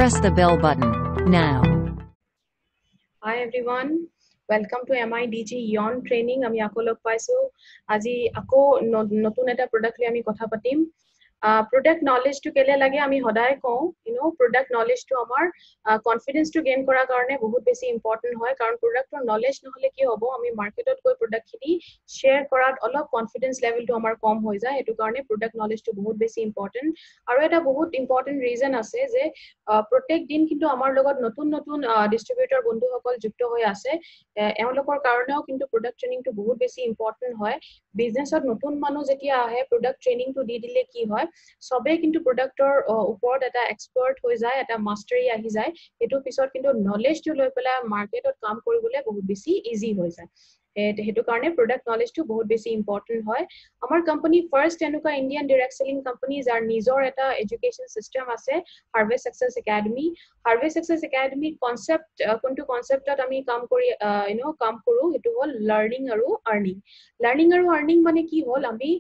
Press the bell button now. Hi everyone, welcome to MIDG Yon Training. আমি আকৌ লগ পাইছো আজি আকৌ নতুন এটা প্ৰডাক্ট লৈ আমি কথা পাতিম product knowledge to কেলে লাগে আমি সদায় কওঁ product knowledge to আমাৰ confidence to gain কৰাৰ কাৰণে বহুত বেছি important হয় কাৰণ productৰ knowledge নহলে কি হ'ব আমি মাৰ্কেটত গৈ product খিনি share কৰাত অলপ confidence level to আমাৰ কম হৈ যায় এটো কাৰণে product knowledge to বহুত বেছি important আৰু এটা বহুত important reason আছে যে প্ৰত্যেক দিন কিন্তু আমাৰ লগত নতুন নতুন distributor বন্ধুসকল যুক্ত হৈ আছে এওঁলোকৰ কাৰণেও কিন্তু product training to বহুত বেছি important হয় বিজনেছত নতুন মানুহ যেতিয়া আহে product training to দি দিলে কি হয় সবে কিন্তু প্ৰডাক্টৰ ওপৰত এটা এক্সপাৰ্ট হৈ যায় এটা মাষ্টাৰি আহি যায় এটো পিছত কিন্তু নলেজ টো লৈ পেলা মাৰ্কেটত কাম কৰিবলৈ বহুত বেছি ইজি হৈ যায় হেতু কাৰণে প্ৰডাক্ট নলেজ টো বহুত বেছি ইম্পৰ্টেন্ট হয় আমাৰ কোম্পানী ফাৰ্স্ট এনেকুৱা ইন্ডিয়ান ডাইৰেক্ট সেলিং কোম্পানী যাৰ নিজৰ এটা এডুকেশন সিস্টেম আছে harvest success academy harvest success academy concept কোনটো কনসেপ্টত আমি কাম কৰি কাম কৰো হেতু হল লাৰ্নিং আৰু আৰ্নিং মানে কি হল আমি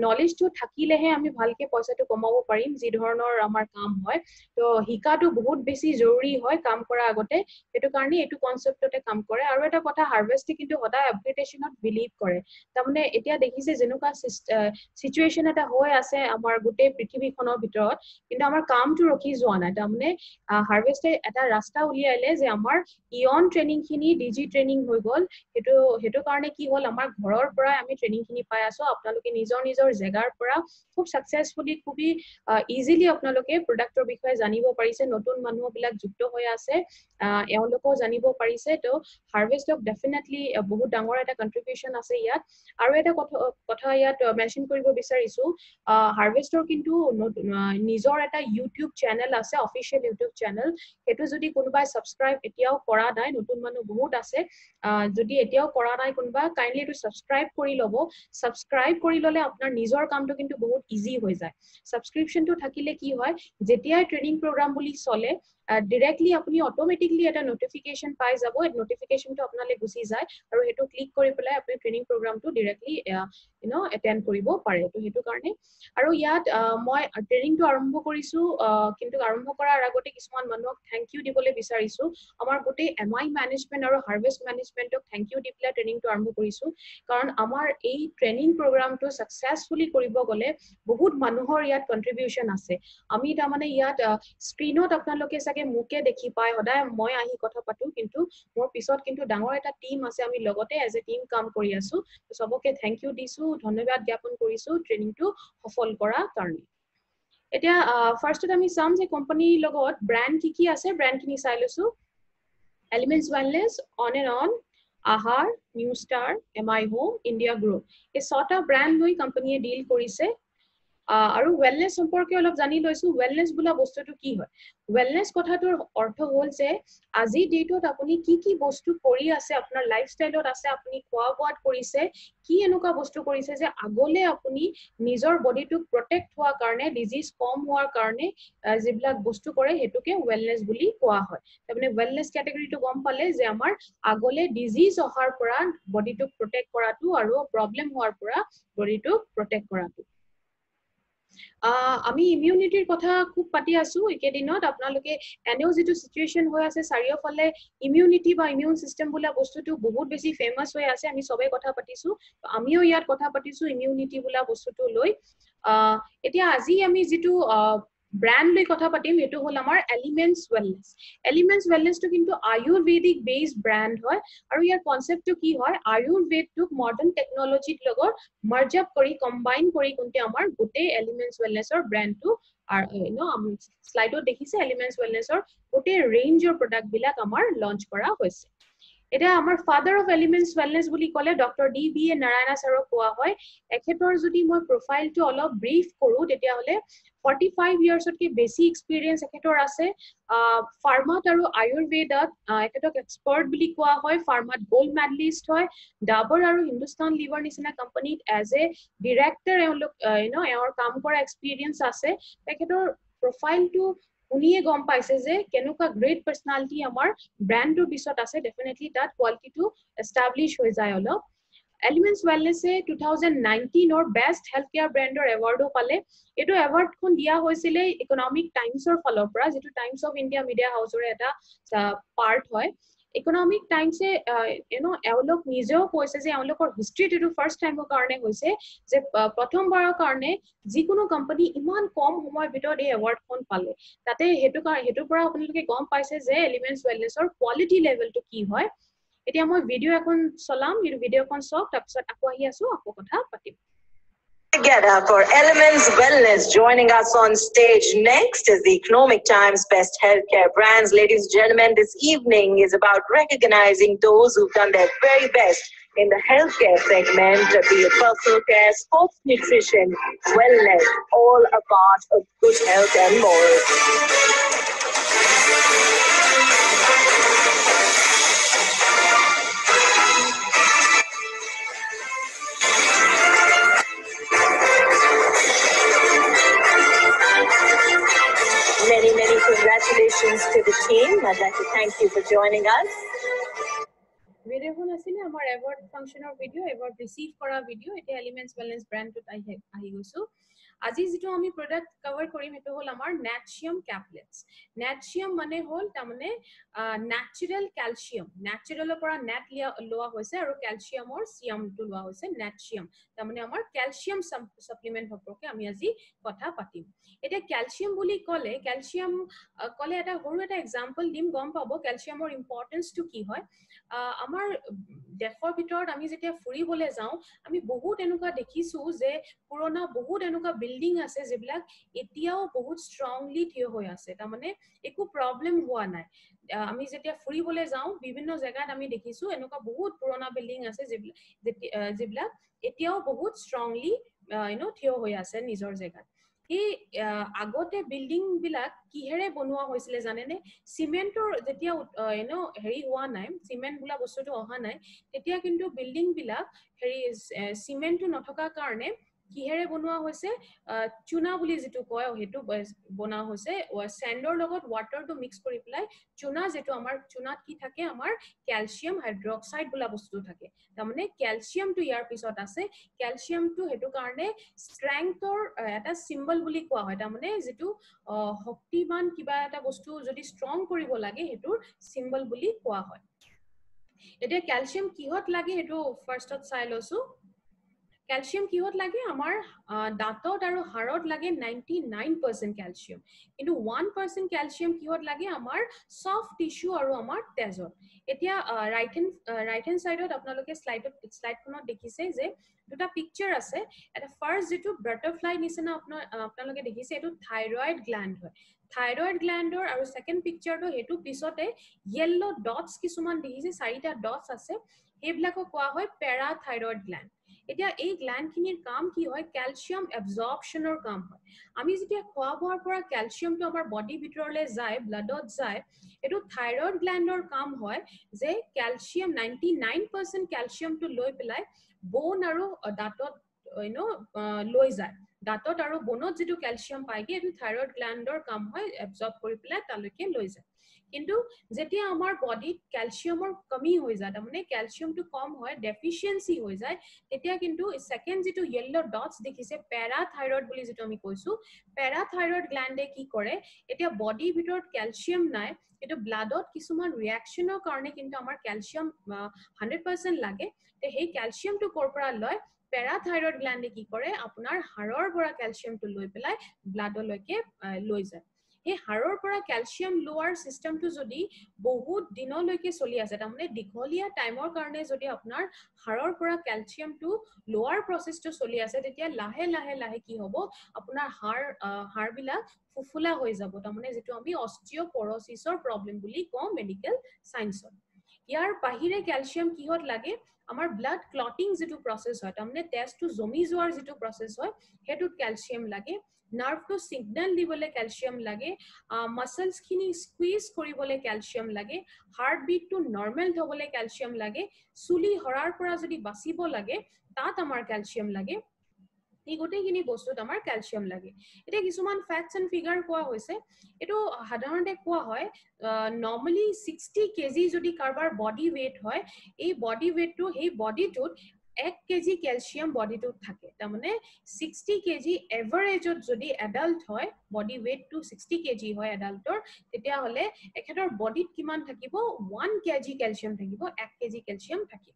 নলেজ টো থাকিলেহে আমি ভালকে পইচাটো কমাব পাৰিম যি ধৰণৰ আমাৰ কাম হয় তো হিকাটো বহুত বেছি জৰুৰী হয় কাম কৰা আগতে হেতু কাৰণে এটো কনসেপ্টতে কাম কৰে আৰু এটা কথা হাৰ্ভেষ্টে কিন্তু সদায় আপডেটেশনত বিলিভ কৰে তাৰমানে এতিয়া দেখিছে যেনেকুৱা সিচুৱেশন এটা হৈ আছে আমাৰ গোটেই পৃথিৱীখনৰ ভিতৰত কিন্তু আমাৰ কামটো ৰখি যোৱা নাই তাৰমানে হাৰ্ভেষ্টে এটা ৰাস্তা উলিয়াইলে যে আমাৰ ইয়ন ট্ৰেনিং খিনি ডিজি ট্ৰেনিং হৈ গল হেতু কাৰণে কি হল আমাৰ ঘৰৰ পৰা আমি ট্ৰেনিং খিনি পাই আছো আপোনালোকে নিজৰ জেগাৰ পৰা খুব সাকসেসফুলি খুবই ইজিলি আপোনালোকে প্ৰডাক্টৰ বিষয়ে জানিব পাৰিছে নতুন মানুহবিলাক যুক্ত হৈ আছে এওঁলোকও জানিব পাৰিছে তো হাৰ্ভেষ্টক ডেফিনেটলি বহুত ডাঙৰ এটা কন্ট্ৰিবিউশন আছে ইয়াত আৰু এটা কথা ইয়াত মেনশন কৰিব বিচাৰিছো হাৰ্ভেষ্টৰ কিন্তু নিজৰ এটা ইউটিউব চেনেল আছে অফিশিয়াল ইউটিউব চেনেল হেতু যদি কোনোবাই সাবস্ক্ৰাইব এতিয়াও কৰা নাই নতুন মানুহ বহুত আছে যদি এতিয়াও কৰা নাই কোনোবা কাইন্ডলি টু সাবস্ক্ৰাইব কৰি লব সাবস্ক্ৰাইব কৰি ললে আপোনাৰ নিজৰ কামটো কিন্তু বহুত ইজি হৈ যায় সাবস্ক্ৰিপশনটো থাকিলে কি হয় যেতিয়া ট্ৰেনিং প্ৰগ্ৰাম বুলি চলে directly আপুনি automatically এটা notification পাই যাব notificationটো আপোনালে গুছি যায় আৰু হেতু ক্লিক কৰি পেলাই আপুনি ট্ৰেনিং প্ৰগ্ৰামটো directly attend কৰিব পাৰে তো হেতু কাৰণে আৰু ইয়াত মই ট্ৰেনিংটো আৰম্ভ কৰিছো কিন্তু আৰম্ভ কৰাৰ আগতে কিছুমান মানুহক থ্যাংক ইউ দিবলৈ বিচাৰিছো আমাৰ গোটেই এমআই মেনেজমেন্ট আৰু হাৰ্ভেষ্ট মেনেজমেন্টক থ্যাংক ইউ দি পেলাই ট্ৰেনিংটো আৰম্ভ কৰিছো কাৰণ আমাৰ এই ট্ৰেনিং প্ৰগ্ৰামটো সাকসেসফুলি কৰিব গলে বহুত মানুহৰ ইয়াত কন্ট্ৰিবিউশন আছে আমি তাৰ মানে ইয়াত স্ক্ৰিনত আপোনালোকে সাকে মুকে দেখি পায় সদায় মই আহি কথা পাতো কিন্তু মোৰ পিছত কিন্তু ডাঙৰ এটা টিম আছে আমি লগতে এজ এ টিম কাম কৰি আছো সবকে থ্যাংক ইউ দিছো ধন্যবাদ জ্ঞাপন কৰিছো ট্ৰেনিংটো সফল কৰা কাৰণে এতিয়া ফাৰ্ষ্টত আমি চাম যে কোম্পানীৰ লগত ব্ৰ্যান্ড কি আছে ব্ৰ্যান্ড খিনি চাই লৈছো Elements Wellness On and On Aahar New Star MI Home India group এই ছটা ব্ৰ্যান্ড লৈ কোম্পানীয়ে ডিল কৰিছে আৰু ওয়েলনেস সম্পৰ্কে অলপ জানি লৈছো ওয়েলনেস বুলা বস্তুটো কি হয় ওয়েলনেস কথাটোৰ অৰ্থ হ'ল যে আজি ডেটত আপুনি কি বস্তু কৰি আছে আপোনাৰ লাইফষ্টাইলত আছে আপুনি খোৱা বোৱাত কৰিছে কি এনেকুৱা বস্তু কৰিছে যে আগলে আপুনি নিজৰ বডিটোক প্ৰটেক্ট হোৱাৰ কাৰণে ডিজিজ কম হোৱাৰ কাৰণে যিবিলাক বস্তু কৰে হেতুকে ওয়েলনেস বুলি কোৱা হয় তাৰমানে ওয়েলনেস ক্যাটাগৰীটো গম পালে যে আমাৰ আগলে ডিজিজ অহাৰ পৰা বডিটোক প্ৰটেক্ট কৰাটো আৰু প্ৰবলেম হোৱাৰ পৰা বডিটোক প্ৰটেক্ট কৰাটো আমি ইমিউনিটিৰ কথা খুব পাতি আছো একেদিনত আপোনালোকে এনেও যেটো সিচুৱেশন হৈ আছে চাৰিওফালে ইমিউনিটি বা ইমিউন সিস্টেম বুলা বস্তুটো বহুত বেছি ফেমাস হৈ আছে আমি সবে কথা পাতিছো আমিও ইয়াত কথা পাতিছো ইমিউনিটি বুলা বস্তুটো লৈ এতিয়া আজি আমি যেটো ব্র্যান্ড লৈ কথা পাতিম এটো হল আমাৰ এলিমেন্টছ ওয়েলনেস টো কিন্তু আয়ুৰ্বেদিক বেসড ব্ৰ্যান্ড হয় আৰু ইয়াৰ কনসেপ্টটো কি হয় আয়ুৰ্বেদটোক মডাৰ্ন টেকনলজিৰ লগত মাৰ্জ আপ কৰি কম্বাইন কৰি কোনতে আমাৰ গোটেই এলিমেন্টছ ওয়েলনেসৰ ব্ৰ্যান্ডটো আৰু স্লাইডত দেখিছে এলিমেন্টছ ওয়েলনেসৰ গোটেই ৰেঞ্জৰ প্ৰডাক্ট বিলাক আমাৰ লঞ্চ কৰা হৈছে এটা আমাৰ ফাদাৰ অফ এলিমেন্টছ ওয়েলনেস বুলি কলে ডক্টৰ ডি.বি.এ. নাৰায়ণা ছাৰক কোৱা হয় এখেতৰ যদি মই প্ৰফাইলটো অলপ ব্ৰিফ কৰো তেতিয়া হলে 45 ইয়াৰ্ছতকে বেছি এক্সপেৰিয়েন্স এখেতৰ আছে ফাৰ্মাত আৰু আয়ুৰ্বেদত এখেতক এক্সপাৰ্ট বুলি কোৱা হয় ফাৰ্মাত গোল্ড মেডেলিষ্ট হয় ডাবৰ আৰু হিন্দুস্তান লিভাৰ নিচিনা কোম্পানীত এজ এ ডিৰেক্টৰ এওঁৰ কাম কৰা এক্সপেৰিয়েন্স আছে তেখেতৰ প্ৰফাইলটো উনিয়ে গম পাইছে যে কেনেকুৱা গ্ৰেট পাৰ্সনালিটি আমাৰ ব্ৰ্যান্ডৰ পিছত আছে ডেফিনেটলি তাত কোৱালিটিটো এস্টাবলিশ হৈ যায় অলপ Elements Wellness 2019 or Best Healthcare Brand or Award pale. Eto award kon dia hoisile Economic Times or follow pra jetu Times of India Media House or eta part hoy. Economic Times এওঁলোক নিজেও কৈছে যে এওঁলোকৰ হিষ্ট্ৰীত এইটো first টাইমৰ কাৰণে হৈছে যে প্ৰথমবাৰৰ কাৰণে যিকোনো কোম্পানী ইমান কম সময়ৰ ভিতৰত এই এৱাৰ্ডখন পালে তাতে হেতুৰ পৰা আপোনালোকে গম পাইছে যে এলিমেণ্টছ ৱেলনেছৰ কোৱালিটি লেভেলটো কি হয় এতিয়া মই ভিডিও এখন চলাম এই ভিডিওখন চাওক তাৰপিছত আকৌ আহি আছো আকৌ কথা পাতিম Together for Elements Wellness. Joining us on stage next is the Economic Times Best Healthcare Brands. Ladies and gentlemen, this evening is about recognizing those who've done their very best in the healthcare segment, be it personal care, sports nutrition, wellness, all a part of good health and more. Many congratulations to the team. I'd like to thank you for joining us. Video kon asile amar award function or video award receive kora video ete Elements Wellness brand to ahi goisu আজি যেটো আমি product cover কৰিম হেতু হল আমাৰ ন্যাচিয়াম ক্যাপলেটস ন্যাচিয়াম মানে হল তামানে ন্যাচাৰাল calcium ন্যাচাৰালৰ পৰা net লোৱা হৈছে আৰু ক্যালসিয়ামৰ সিয়ামটো লোৱা হৈছে ন্যাচিয়াম তামানে আমাৰ ক্যালসিয়াম সাপ্লিমেন্ট সম্পৰ্কে আমি আজি কথা পাতিম এটা ক্যালসিয়াম বুলি কলে ক্যালসিয়াম কলে এটা সৰু এটা এক্সাম্পল দিম গম পাবো ক্যালসিয়ামৰ ইম্পৰ্টেন্সটো কি হয় আমাৰ দেশৰ ভিতৰত আমি যেতিয়া ফুৰিবলৈ যাওঁ আমি বহুত এনেকুৱা দেখিছো যে পুৰণা বহুত এনেকুৱা বিল্ডিং আছে যেবিলাক এতিয়াও বহুত ষ্ট্ৰংলি থিয় হৈ আছে তাৰমানে একো প্ৰবলেম হোৱা নাই আমি যেতিয়া ফুৰিবলৈ যাওঁ বিভিন্ন জায়গাত আমি দেখিছো এনেকুৱা বহুত পুৰণা বিল্ডিং আছে যেবিলাক এতিয়াও বহুত ষ্ট্ৰংলি থিয় হৈ আছে নিজৰ জায়গাত এই আগতে বিল্ডিং বিলাক কিহেৰে বনোৱা হৈছিল জানেনে সিমেন্টৰ যেতিয়া হেৰি হোৱা নাই সিমেন্ট বুলা বস্তুটো অহা নাই তেতিয়া কিন্তু বিল্ডিং বিলাক হেৰি সিমেন্টটো নথকা কাৰণে কিহেৰে বনোৱা হৈছে চুনা বুলি যেটো কয় হেতু বনা হৈছে স্যান্ডৰ লগত ওয়াটাৰটো মিক্স কৰি পেলাই চুনা যেটো আমাৰ চুনাত কি থাকে আমাৰ ক্যালসিয়াম হাইড্ৰক্সাইড বুলা বস্তু থাকে তাৰমানে ক্যালসিয়ামটো ইয়াৰ পিছত আছে ক্যালসিয়ামটো হেতু কাৰণে স্ট্ৰেংথৰ এটা সিম্বল বুলি কোৱা হয় তাৰমানে যেটো শক্তিমান কিবা এটা বস্তু যদি ষ্ট্ৰং কৰিব লাগে হেতুৰ সিম্বল বুলি কোৱা হয় এতিয়া ক্যালসিয়াম কিহত লাগে হেতু ফাৰ্ষ্টত চাই লৈছো ক্যালসিয়াম কিহত লাগে আমাৰ দাঁতত আৰু হাড়ত লাগে 99% ক্যালসিয়াম কিন্তু 1% ক্যালসিয়াম কিহত লাগে আমাৰ সফট টিস্যু আৰু আমাৰ তেজত এতিয়া ৰাইট হ্যান্ড সাইডত আপোনালোকে স্লাইডখনত দেখিছে যে দুটা পিকচাৰ আছে এটা ফাৰ্স্ট যেটো বাটাৰফ্লাই নিচিনা আপোনালোকে দেখিছে এটো থাইৰয়েড গ্ল্যান্ড হয় থাইৰয়েড গ্ল্যান্ডৰ আৰু সেকেন্ড পিকচাৰটো হেতু পিছতে ইয়েলো ডটস কিছুমান দেখিছে চাৰিটা ডটস আছে হেবিলাকক কোৱা হয় প্যাৰাথাইৰয়েড গ্ল্যান্ড এতিয়া এই গ্ল্যান্ডখিনিৰ কাম কি হয় ক্যালসিয়াম এবজৰ্পচনৰ কাম হয় আমি যেতিয়া খোৱা বোৱাৰ পৰা ক্যালসিয়ামটো আমাৰ বডি ভিতৰলৈ যায় ব্লাডত যায় এটো থাইৰয়েড গ্ল্যান্ডৰ কাম হয় যে ক্যালসিয়াম 99% ক্যালসিয়ামটো লৈ পেলাই বোন আৰু দাঁতত লৈ যায় দাঁতত আৰু বোনত যেটো ক্যালসিয়াম পাইগে এটো থাইৰয়েড গ্ল্যান্ডৰ কাম হয় এবজৰ্ব কৰি পেলাই তালৈকে লৈ যায় কিন্তু যেতিয়া আমাৰ বডিত ক্যালসিয়ামৰ কমি হৈ যায় তাৰমানে ক্যালসিয়ামটো কম হয় ডেফিচিয়েন্সি হৈ যায় তেতিয়া কিন্তু সেকেন্ড যেটো ইয়েলো ডটস দেখিছে প্যাৰাথাইৰয়েড বুলি যেটো আমি কৈছো প্যাৰাথাইৰয়েড গ্ল্যান্ডে কি কৰে এতিয়া বডিৰ ভিতৰত ক্যালসিয়াম নাই এটো ব্লাডত কিছুমান ৰিঅ্যাকচনৰ কাৰণে কিন্তু আমাৰ ক্যালসিয়াম 100% লাগে তে সেই ক্যালসিয়ামটো কৰ পৰা লয় প্যাৰাথাইৰয়েড গ্ল্যান্ডে কি কৰে আপোনাৰ হাড়ৰ পৰা ক্যালসিয়ামটো লৈ পেলাই ব্লাডলৈকে লৈ যায় এই হাড়ৰ পৰা ক্যালসিয়াম লোৱাৰ সিস্টেমটো যদি বহুত দিনলৈকে চলি আছে তাৰমানে দীঘলীয়া টাইমৰ কাৰণে যদি আপোনাৰ হাড়ৰ পৰা ক্যালসিয়ামটো লোৱাৰ প্ৰসেসটো চলি আছে তেতিয়া লাহে লাহে কি হ'ব আপোনাৰ হাড়বিলাক ফুফুলা হৈ যাব তাৰমানে যেটো আমি অস্টিওপৰোসিছৰ প্ৰবলেম বুলি কওঁ মেডিকেল সায়েন্সত ইয়াৰ বাহিৰে ক্যালসিয়াম কিহত লাগে আমাৰ ব্লাড ক্লটিং যেটো প্ৰসেস হয় তাৰমানে তেজটো জমি যোৱাৰ যেটো প্ৰসেস হয় হেতুত ক্যালসিয়াম লাগে নাৰ্ভটো সিগন্যাল দিবলে ক্যালসিয়াম লাগে মাসলস খিনি স্কুইজ কৰিবলে ক্যালসিয়াম লাগে হাৰ্ট বিটটো নৰমাল থবলে ক্যালসিয়াম লাগে চুলি হৰাৰ পৰা যদি বাচিব লাগে তাত আমাৰ ক্যালসিয়াম লাগে এই গোটেইখিনি বস্তুত আমাৰ ক্যালসিয়াম লাগে এটা কিছুমান ফ্যাক্টস এন্ড ফিগাৰ কোৱা হৈছে এটো সাধাৰণতে কোৱা হয় নৰমালি 60 কেজি যদি কাৰবাৰ বডি ওয়েট হয় এই বডি ওয়েটটো এই বডিটোত 1 কেজি ক্যালসিয়াম বডিটোত থাকে তাৰমানে 60 কেজি এভাৰেজত যদি এডাল্ট হয় বডি weight to 60 কেজি হয় এডাল্টৰ তেতিয়া হলে এখেতৰ বডিত কিমান থাকিব 1 কেজি ক্যালসিয়াম থাকিব 1 কেজি ক্যালসিয়াম থাকিব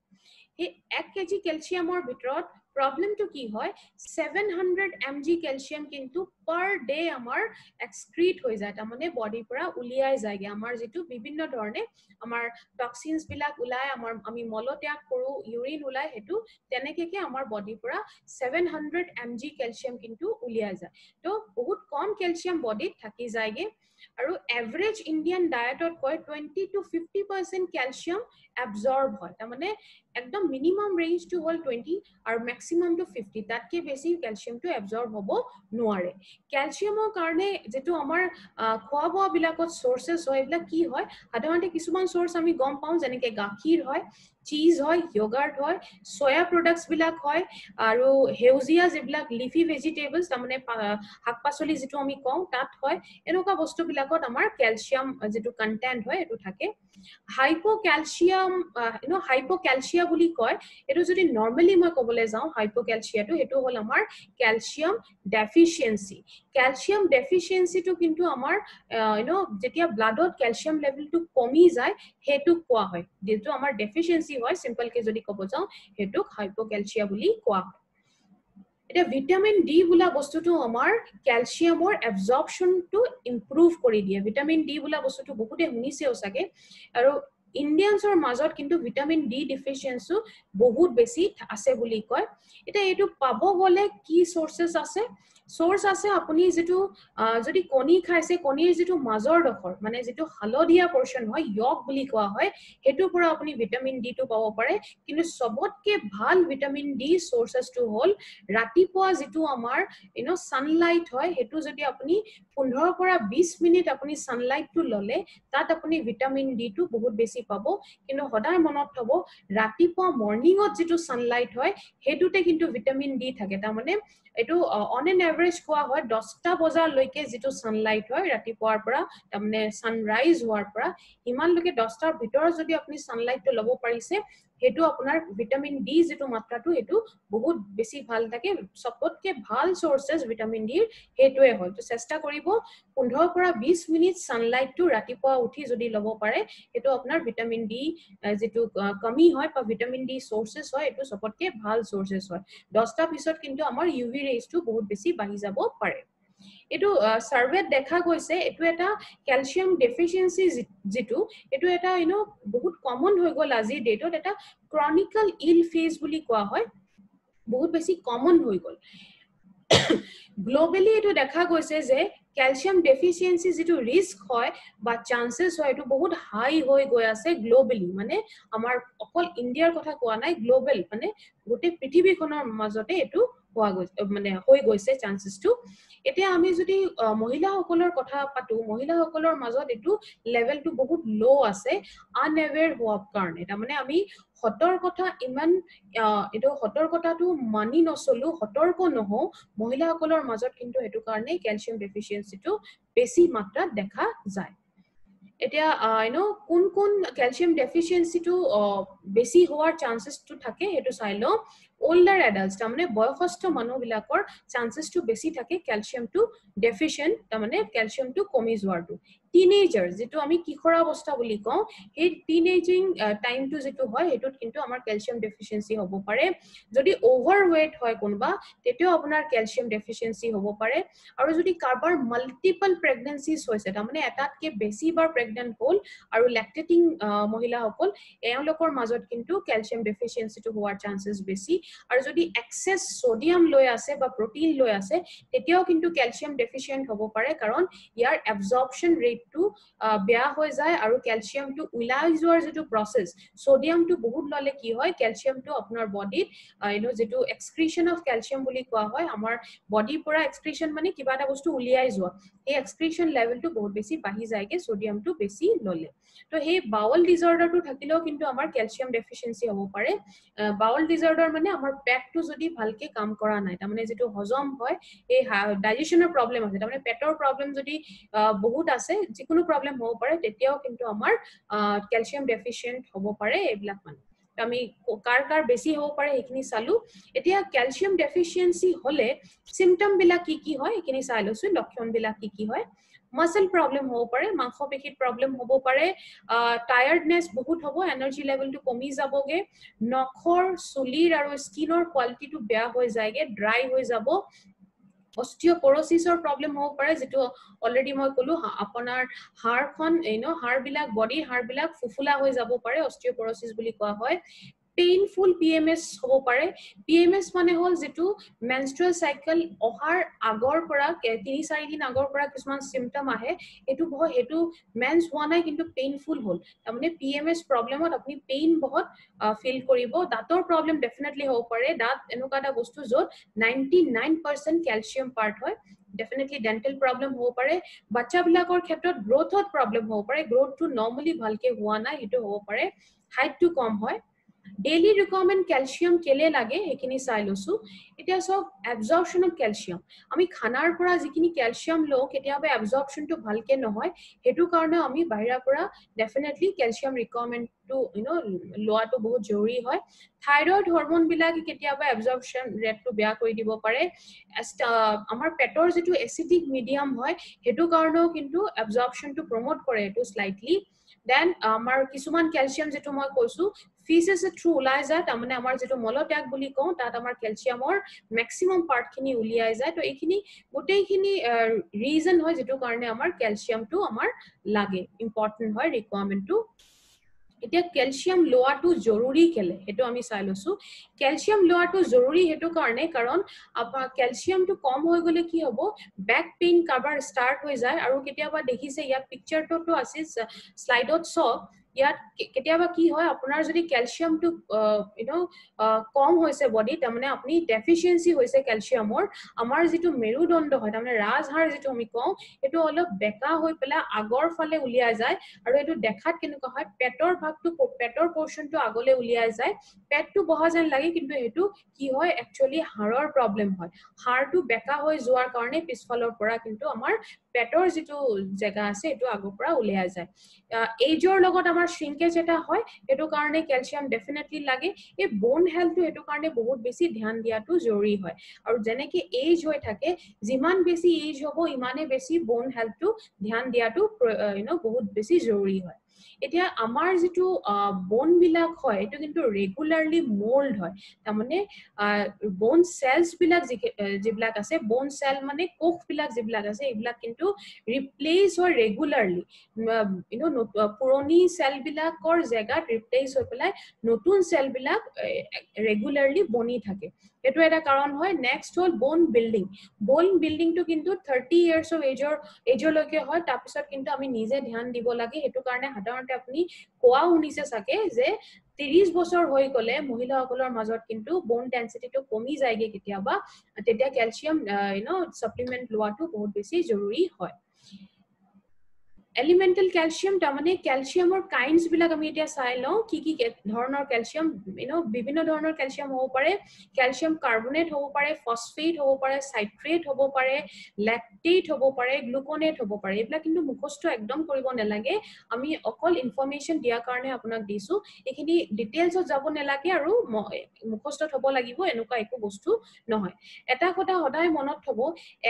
হে 1 কেজি ক্যালসিয়ামৰ ভিতৰত প্ৰবলেমটো কি হয় 700 mg ক্যালসিয়াম কিন্তু পাৰ ডে আমাৰ এক্সক্ৰিট হৈ যায় তাৰমানে বডিৰ পৰা উলিয়াই যায়গে আমাৰ যেটো বিভিন্ন ধৰণে আমাৰ টক্সিনছ বিলাক উলাই আমাৰ আমি মলত্যাগ কৰো ইউৰিন উলাই হেতু তেনেকেকে আমাৰ বডিৰ পৰা 700 mg ক্যালসিয়াম কিন্তু উলিয়াই যায় তো বহুত কম ক্যালসিয়াম বডিত থাকি যায়গে আৰু এভাৰেজ ইন্ডিয়ান ডায়েটত কয় 20 to 50% ক্যালসিয়াম এবজৰ্ব হয় তাৰমানে একদম মিনিমাম ৰেঞ্জ টু হল 20 আৰু ম্যাক্সিমাম টু 50 তাতকে বেছি ক্যালসিয়ামটো এবজৰ্ব হ'ব নোৱাৰে ক্যালসিয়ামৰ কাৰণে যেটো আমাৰ খোৱা বোৱা বিলাকত সোৰ্সেস হয় এইলা কি হয় সাধাৰণতে কিছুমান সোৰ্স আমি গম পাওঁ যেনেকে গাখীৰ হয় cheese হয় yogurt হয় soya products বিলাক হয় আৰু হেউজিয়া যিবিলাক leafy vegetables তাৰমানে শাক-পাচলি যেটো আমি কওঁ তাত হয় এনেকুৱা বস্তু বিলাকত আমাৰ ক্যালসিয়াম যেটো কন্টেন্ট হয় এটো থাকে হাইপোক্যালসিয়াম হাইপোক্যালসিয়া বুলি কয় এটো যদি নরমালি মই কবলে যাও হাইপোক্যালসিয়াটো এটো হল আমাৰ ক্যালসিয়াম ডেফিসিয়েন্সি ক্যালসিয়াম ডেফিসিয়েন্সিটো কিন্তু আমাৰ যেতিয়া ব্লাডত ক্যালসিয়াম লেভেলটো কমি যায় হেতু কোৱা হয় যেটো আমাৰ ডেফিসিয়েন্সি হয় সিম্পল কে যদি কব যাও হেতু হাইপোক্যালসিয়া বুলি কোৱা হয় এটা ভিটামিন ডি বুলা বস্তুটো আমাৰ ক্যালসিয়ামৰ এবজৰ্পশনটো ইমপ্ৰুভ কৰি দিয়ে ভিটামিন ডি বুলা বস্তুটো বহুতে শুনিছেও সাগে আৰু ইন্ডিয়ানছৰ মাজত কিন্তু ভিটামিন ডি ডেফিসিয়েন্সি বহুত বেছি আছে বুলি কয় এটা এটো পাব গলে কি সোর্সেস আছে সোর্স আছে আপুনি যেটো যদি কণী খাইছে কণীৰ যেটো মাজৰ ডখৰ মানে যেটো হালদিয়া পোৰশন হয় ইয়ক বুলি কোৱা হয় হেতু পৰা আপুনি ভিটামিন ডি টো পাব পাৰে কিন্তু সবতকে ভাল ভিটামিন ডি সোৰ্সেসটো হল ৰাতিপুৱা যেটো আমাৰ সানলাইট হয় হেতু যদি আপুনি 15 পৰা 20 মিনিট আপুনি সানলাইটটো ললে তাত আপুনি ভিটামিন ডি টো বহুত বেছি পাব কিন্তু সদায় মনত থব ৰাতিপুৱা মৰ্নিংত যেটো সানলাইট হয় হেতুতে কিন্তু ভিটামিন ডি থাকে তাৰমানে এটো অন এন এভাৰেজ কোৱা হয় 10টা বজাৰ লৈকে যেটো সানলাইট হয় ৰাতিপুৱাৰ পৰা তাৰমানে সানৰাইজ হোৱাৰ পৰা ইমান লৈকে 10টাৰ ভিতৰত যদি আপুনি সানলাইটটো লব পাৰিছে হেতু আপোনাৰ ভিটামিন ডি যেটো মাত্ৰাটো হেতু বহুত বেছি ভাল থাকে সবতকে ভাল সোৰ্সেস ভিটামিন ডি হেতুৱে হয় তো চেষ্টা কৰিব 15 পৰা 20 মিনিট সানলাইটটো ৰাতিপুৱা উঠি যদি লব পাৰে হেতু আপোনাৰ ভিটামিন ডি যেটো কমি হয় বা ভিটামিন ডি সোৰ্সেস হয় এটো সবতকে ভাল সোৰ্সেস হয় 10টা পিছত কিন্তু আমাৰ ইউভি ৰেজটো বহুত বেছি বাঢ়ি যাব পাৰে এটো সার্ভেত দেখা গৈছে এটো এটা ক্যালসিয়াম ডেফিসিয়েন্সি যেটো এটো এটা বহুত কমন হৈ গল আজি ডেটত এটা ক্রনিক্যাল ইল ফেজ বুলি কোৱা হয় বহুত বেছি কমন হৈ গল গ্লোবালি এটো দেখা গৈছে যে ক্যালসিয়াম ডেফিসিয়েন্সি যেটো রিস্ক হয় বা চান্সেস হয় এটো বহুত হাই হৈ গৈ আছে গ্লোবালি মানে আমাৰ অকল ইন্ডিয়াৰ কথা কোৱা নাই গ্লোবাল মানে গোটে পৃথিৱীখনৰ মাজতে এটো হোৱা গৈছে মানে হৈ গৈছে চান্সেসটো এতিয়া আমি যদি মহিলাসকলৰ কথা পাতো মহিলাসকলৰ মাজত এটো লেভেলটো বহুত লো আছে আনএৱেৰ হোৱাৰ কাৰণে তাৰমানে আমি সতৰ্কতা ইমান এটো সতৰ্কতাটো মানি নচলো সতৰ্ক নহও মহিলাসকলৰ মাজত কিন্তু এটো কাৰণে ক্যালসিয়াম ডেফিসিয়েন্সিটো বেছি মাত্ৰাত দেখা যায় এতিয়া কোন কোন ক্যালসিয়াম ডেফিসিয়েন্সিটো বেছি হোৱাৰ চান্সেসটো থাকে হেতু চাইলো older adults তাৰমানে বয়সস্থ মানুহ বিলাকৰ চান্সেসটো বেছি থাকে ক্যালসিয়ামটো ডেফিসিয়েন্ট তাৰমানে ক্যালসিয়ামটো কমি যোৱাটো টিনেজাৰ যেটো আমি কিশোৰ অৱস্থা বুলি কওঁ এই টিনেজিং টাইমটো যেটো হয় হেতুত কিন্তু আমাৰ ক্যালসিয়াম ডেফিসিয়েন্সি হ'ব পাৰে যদি ওভাৰৱেট হয় কোনবা তেতিয়াও আপোনাৰ ক্যালসিয়াম ডেফিসিয়েন্সি হ'ব পাৰে আৰু যদি কাৰবাৰ মাল্টিপল প্ৰেগনেন্সিজ হৈছে তাৰমানে এটাতকে বেছি বাৰ প্ৰেগনেন্ট হল আৰু ল্যাক্টেটিং মহিলাসকল এওঁলোকৰ মাজত কিন্তু ক্যালসিয়াম ডেফিসিয়েন্সিটো হোৱাৰ চান্সেস বেছি আৰু যদি এক্সেস সোডিয়াম লৈ আছে বা প্ৰটিন লৈ আছে তেতিয়াও কিন্তু ক্যালসিয়াম ডেফিসিয়েন্ট হ'ব পাৰে কাৰণ ইয়াৰ এবজৰ্পশন ৰেটটো বেয়া হৈ যায় আৰু ক্যালসিয়ামটো উলাই যোৱাৰ যেটো প্ৰসেস সোডিয়ামটো বহুত ললে কি হয় ক্যালসিয়ামটো আপোনাৰ বডিত যেটো এক্সক্ৰিশন অফ ক্যালসিয়াম বুলি কোৱা হয় আমাৰ বডিৰ পৰা এক্সক্ৰিশন মানে কিবা এটা বস্তু উলিয়াই যোৱা এই এক্সক্ৰিশন লেভেলটো বহুত বেছি বাঢ়ি যায়গে সোডিয়ামটো বেছি ললে তো এই বাউল ডিসঅৰ্ডাৰটো থাকিলেও কিন্তু আমাৰ ক্যালসিয়াম ডেফিসিয়েন্সি হ'ব পাৰে বাউল ডিসঅৰ্ডাৰ মানে আমাৰ পেটটো যদি ভালকে কাম কৰা নাই তাৰমানে যেটো হজম হয় এই ডাইজেশনৰ প্ৰবলেম আছে তাৰমানে পেটৰ প্ৰবলেম যদি বহুত আছে যিকোনো প্ৰবলেম হ'ব পাৰে তেতিয়াও কিন্তু আমাৰ ক্যালসিয়াম ডেফিসিয়েন্ট হ'ব পাৰে এইবিলাক মানে আমি কাৰ বেছি হ'ব পাৰে এইখিনি চালো এতিয়া ক্যালসিয়াম ডেফিচিয়েন্সি হলে সিম্পটম বিলাক কি হয় এইখিনি চাই লৈছো লক্ষণ বিলাক কি হয় মাসল প্ৰবলেম হ'ব পাৰে মাংসপেশীত প্ৰবলেম হ'ব পাৰে টায়াৰ্ডনেস বহুত হ'ব এনাৰ্জি লেভেলটো কমি যাবগে নখৰ চুলিৰ আৰু স্কিনৰ কোৱালিটিটো বেয়া হৈ যায়গে ড্ৰাই হৈ যাব অস্টিওপৰোসিসৰ প্ৰবলেম হ'ব পাৰে যেটো অলৰেডি মই কলো আপোনাৰ হাড়খন হাড় বিলাক বডি হাড় বিলাক ফুফুলা হৈ যাব পাৰে অস্টিওপৰোসিস বুলি কোৱা হয় পেইনফুল PMS হ'ব পাৰে PMS মানে হল যেটো মেনস্ট্ৰুৱেল সাইকেল অহাৰ আগৰ পৰা 3-4 দিন আগৰ পৰা কিছুমান সিম্পটম আহে এটো মেন্স হোৱা নাই কিন্তু পেইনফুল হল তাৰমানে PMS প্ৰবলেমত আপুনি পেইন বহুত ফিল কৰিব দাঁতৰ প্ৰবলেম ডেফিনেটলি হ'ব পাৰে দাঁত এনেকুৱা এটা বস্তু যত 99% ক্যালসিয়াম পাৰ্ট হয় definitely dental problem হ'ব পাৰে বাচ্চা বিলাকৰ ক্ষেত্ৰত গ্ৰোথত প্ৰবলেম হ'ব পাৰে গ্ৰোথটো নৰমালি ভালকে হোৱা নাই এটো হ'ব পাৰে হাইটটো কম হয় ডেইলি ৰিকমেন্ড ক্যালসিয়াম কেলে লাগে এখিনি চাই লৈছো এতিয়া সব এবজৰ্পশন অফ ক্যালসিয়াম আমি খানাৰ পৰা যিখিনি ক্যালসিয়াম লও কেতিয়াবা এবজৰ্পশনটো ভালকে নহয় হেতু কাৰণে আমি বাহিৰৰ পৰা ডেফিনেটলি ক্যালসিয়াম ৰিকমেন্ডটো লোৱাটো বহুত জৰুৰী হয় থাইৰয়েড হৰমোন বিলাক কেতিয়াবা এবজৰ্পশন ৰেটটো বেয়া কৰি দিব পাৰে আমাৰ পেটৰ যেটো এসিডিক মিডিয়াম হয় হেতু কাৰণেও কিন্তু এবজৰ্পশনটো প্ৰমোট কৰে এটো স্লাইটলি দেন আমাৰ কিছুমান ক্যালসিয়াম যেটো মই কৈছো ফিসেস থ্ৰু উলাই যায় তাৰমানে আমাৰ যেটো মলত্যাগ বুলি কওঁ তাত আমাৰ ক্যালসিয়ামৰ ম্যাক্সিমাম পাৰ্ট খিনি উলিয়াই যায় তো এইখিনি গোটেইখিনি ৰিজন হয় যেটো কাৰণে আমাৰ ক্যালসিয়ামটো আমাৰ লাগে ইম্পৰ্টেন্ট হয় ৰিকোয়াৰমেন্টটো এতিয়া ক্যালসিয়াম লোৱাটো জৰুৰী কেলে হেতু আমি চাই লৈছো ক্যালসিয়াম লোৱাটো জৰুৰী হেতু কাৰণে কাৰণ আপা ক্যালসিয়ামটো কম হৈ গলে কি হ'ব ব্যাক পেইন কাবাৰ স্টাৰ্ট হৈ যায় আৰু কেতিয়াবা দেখিছে ইয়াত পিকচাৰটো আছে স্লাইডত সব ইয়াত কেতিয়াবা কি হয় আপোনাৰ যদি ক্যালসিয়ামটো কম হৈছে বডি তাৰমানে আপুনি ডেফিচিয়েন্সি হৈছে ক্যালসিয়ামৰ আমাৰ যেটো মেৰুদণ্ড হয় তাৰমানে ৰাজহাড় যেটো আমি কওঁ এটো অলপ বেকা হৈ পেলা আগৰ ফালে উলিয়াই যায় আৰু এটো দেখাত কেনেকুৱা হয় পেটৰ ভাগটো পেটৰ পোৰশনটো আগলে উলিয়াই যায় পেটটো বহা যেন লাগে কিন্তু হেতু কি হয় একচুয়ালি হাড়ৰ প্ৰবলেম হয় হাড়টো বেকা হৈ যোৱাৰ কাৰণে পিছফালৰ পৰা কিন্তু আমাৰ পেটৰ যেটো জায়গা আছে এটো আগৰ পৰা উলিয়াই যায় এজৰ লগত আমাৰ শ্ৰিংকেজ এটা হয় এটো কাৰণে ক্যালসিয়াম ডেফিনেটলি লাগে এই বোন হেলথটো এটো কাৰণে বহুত বেছি ধ্যান দিয়াটো জৰুৰী হয় আৰু যেনেকে এজ হৈ থাকে যিমান বেছি এজ হ'ব ইমানে বেছি বোন হেলথটো ধ্যান দিয়াটো বহুত বেছি জৰুৰী হয় এতিয়া আমাৰ যেটো বোন বিলাক হয় এটো কিন্তু ৰেগুলাৰলি মোল্ড হয় তাৰমানে বোন সেলস বিলাক যিবিলাক আছে বোন সেল মানে কোষ বিলাক যিবিলাক আছে এইবিলাক কিন্তু ৰিপ্লেস হয় ৰেগুলাৰলি পুৰণি সেল বিলাকৰ জায়গাত ৰিপ্লেস হৈ পেলাই নতুন সেল বিলাক ৰেগুলাৰলি বনি থাকে এটো এটা কাৰণ হয় নেক্সট হল বোন বিল্ডিংটো কিন্তু 30 ইয়াৰ্স অফ এজলৈকে হয় তাৰপিছত কিন্তু আমি নিজে ধ্যান দিব লাগে এটো কাৰণে সাধাৰণতে আপুনি কোৱা শুনিছে চাগে যে 30 বছৰ হৈ গলে মহিলাসকলৰ মাজত কিন্তু বোন ডেন্সিটিটো কমি যায়গে কেতিয়াবা তেতিয়া ক্যালসিয়াম সাপ্লিমেন্ট লোৱাটো বহুত বেছি জৰুৰী হয় এলিমেন্টাল ক্যালসিয়াম তাৰমানে ক্যালসিয়ামৰ কাইন্ডস বিলাক আমি এতিয়া চাই লওঁ কি ধৰণৰ ক্যালসিয়াম বিভিন্ন ধৰণৰ ক্যালসিয়াম হ'ব পাৰে ক্যালসিয়াম কাৰ্বনেট হ'ব পাৰে ফসফেট হ'ব পাৰে সাইট্ৰেট হ'ব পাৰে ল্যাকটেট হ'ব পাৰে গ্লুকনেট হ'ব পাৰে এইবিলাক কিন্তু মুখস্থ একদম কৰিব নালাগে আমি অকল ইনফৰমেশন দিয়া কাৰণে আপোনাক দিছো এখিনি ডিটেইলছত যাব নালাগে আৰু মুখস্থ হ'ব লাগিব এনেকুৱা একো বস্তু নহয় এটা কথা সদায় মনত থব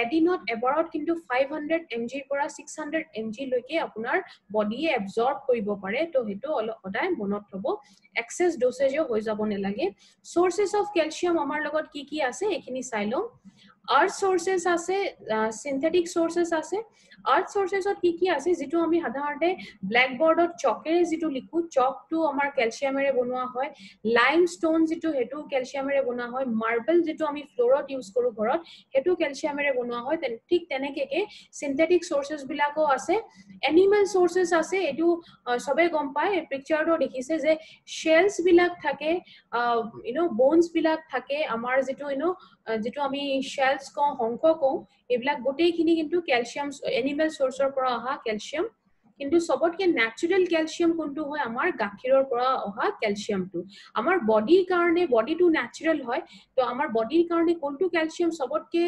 এদিনত এবাৰত কিন্তু 500 mg পৰা 600 mg লৈকে আপোনাৰ বডিয়ে এবজৰ্ব কৰিব পাৰে তো হেতু সদায় মনত থব এক্সেস ডোসেজও হৈ যাব নালাগে সোর্সেস অফ ক্যালসিয়াম আমাৰ লগত কি আছে এখিনি চাই লওঁ আৰ্থ সোৰ্সেস আছে সিনথেটিক সোৰ্সেস আছে আৰ্থ সোৰ্সেসত কি আছে যেটো আমি সাধাৰণতে ব্ল্যাক বোৰ্ডত চকেৰে যেটো লিখো চকটো আমাৰ ক্যালসিয়ামেৰে বনোৱা হয় লাইমস্টোন যেটো হেতু ক্যালসিয়ামেৰে বনোৱা হয় মাৰ্বল যেটো আমি ফ্লোৰত ইউজ কৰো ঘৰত হেতু ক্যালসিয়ামেৰে বনোৱা হয় ঠিক তেনেকেকে সিনথেটিক সোৰ্সেস বিলাকো আছে এনিমেল সোৰ্সেস আছে এটো সবে গম পায় পিকচাৰটো দেখিছে যে শেলস বিলাক থাকে বোনস বিলাক থাকে আমাৰ যেটো আমি শেলস কওঁ হংক কওঁ এইবিলাক গোটেইখিনি কিন্তু ক্যালসিয়াম এনিমেল সোৰ্সৰ পৰা অহা ক্যালসিয়াম কিন্তু সবতকে ন্যাচাৰাল ক্যালসিয়াম কোনটো হয় আমাৰ গাখীৰৰ পৰা অহা ক্যালসিয়ামটো আমাৰ বডিৰ কাৰণে বডিটো ন্যাচাৰাল হয় তো আমাৰ বডিৰ কাৰণে কোনটো ক্যালসিয়াম সবতকে